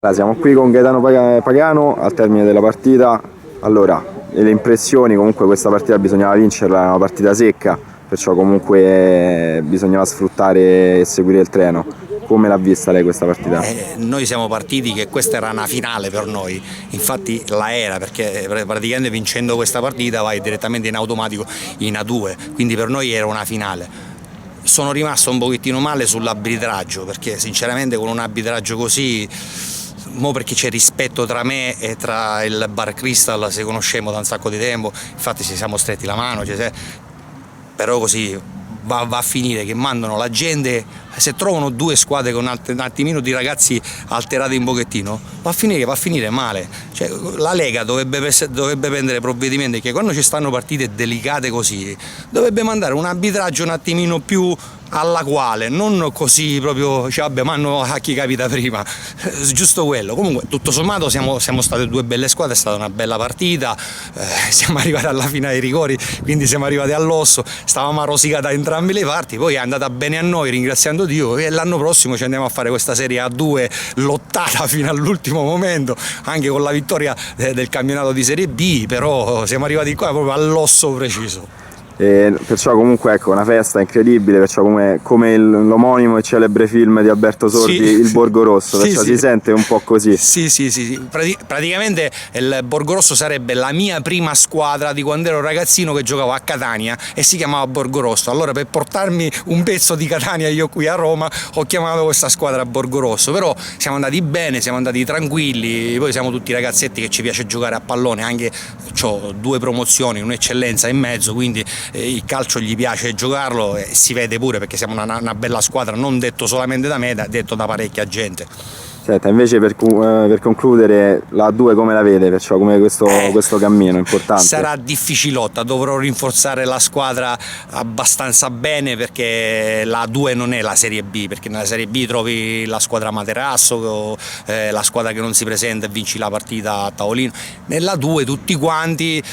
Allora, siamo qui con Gaetano Pagano al termine della partita. Allora, le impressioni, comunque questa partita bisognava vincerla, è una partita secca, perciò comunque bisognava sfruttare e seguire il treno. Come l'ha vista lei questa partita? Noi siamo partiti che questa era una finale per noi, infatti la era, perché praticamente vincendo questa partita vai direttamente in automatico in A2, quindi per noi era una finale. Sono rimasto un pochettino male sull'arbitraggio, perché sinceramente con un arbitraggio così, mo perché c'è rispetto tra me e tra il Bar Crystal, se conosciamo da un sacco di tempo, infatti ci siamo stretti la mano, però così va a finire che mandano la gente, se trovano due squadre con un attimino di ragazzi alterati un pochettino, va a finire male. Cioè, la Lega dovrebbe prendere provvedimenti che quando ci stanno partite delicate così, dovrebbe mandare un arbitraggio un attimino più alla quale, non così proprio, cioè, vabbè, ma a chi capita prima, giusto quello. Comunque tutto sommato siamo state due belle squadre, è stata una bella partita, siamo arrivati alla fine ai rigori, quindi siamo arrivati all'osso, stavamo a rosicare da entrambe le parti, poi è andata bene a noi, ringraziando Dio, e l'anno prossimo ci andiamo a fare questa Serie A2 lottata fino all'ultimo momento, anche con la vittoria del campionato di Serie B, però siamo arrivati qua proprio all'osso preciso. E perciò comunque ecco, una festa incredibile, perciò come l'omonimo e celebre film di Alberto Sordi, Sì. Il Borgo Rosso, perciò Sì. si sente un po' così. Sì. Praticamente il Borgorosso sarebbe la mia prima squadra di quando ero ragazzino, che giocavo a Catania e si chiamava Borgorosso. Allora, per portarmi un pezzo di Catania io qui a Roma, ho chiamato questa squadra Borgorosso. Però siamo andati bene, siamo andati tranquilli, poi siamo tutti ragazzetti che ci piace giocare a pallone, anche ho due promozioni, un'eccellenza in mezzo, quindi il calcio gli piace giocarlo e si vede pure, perché siamo una bella squadra, non detto solamente da me, detto da parecchia gente. Senta, invece per concludere, la A2 come la vede? Perciò come questo cammino importante? Sarà difficilotta, dovrò rinforzare la squadra abbastanza bene, perché la A2 non è la Serie B, perché nella Serie B trovi la squadra Materasso, la squadra che non si presenta e vinci la partita a tavolino. Nella A2 tutti quanti,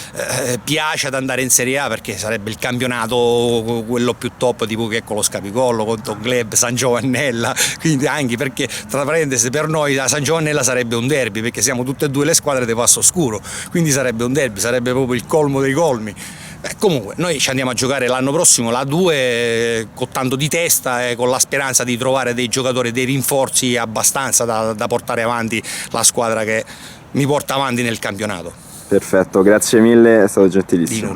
piace ad andare in Serie A, perché sarebbe il campionato quello più top, tipo che con lo Scapicollo, contro Gleb, San Giovannella, quindi anche perché, tra parentesi, per noi da San Giovannella sarebbe un derby, perché siamo tutte e due le squadre di Passo Scuro, quindi sarebbe un derby, sarebbe proprio il colmo dei colmi. Comunque noi ci andiamo a giocare l'anno prossimo la 2 con tanto di testa e con la speranza di trovare dei giocatori, dei rinforzi abbastanza da portare avanti la squadra che mi porta avanti nel campionato. Perfetto, grazie mille, è stato gentilissimo.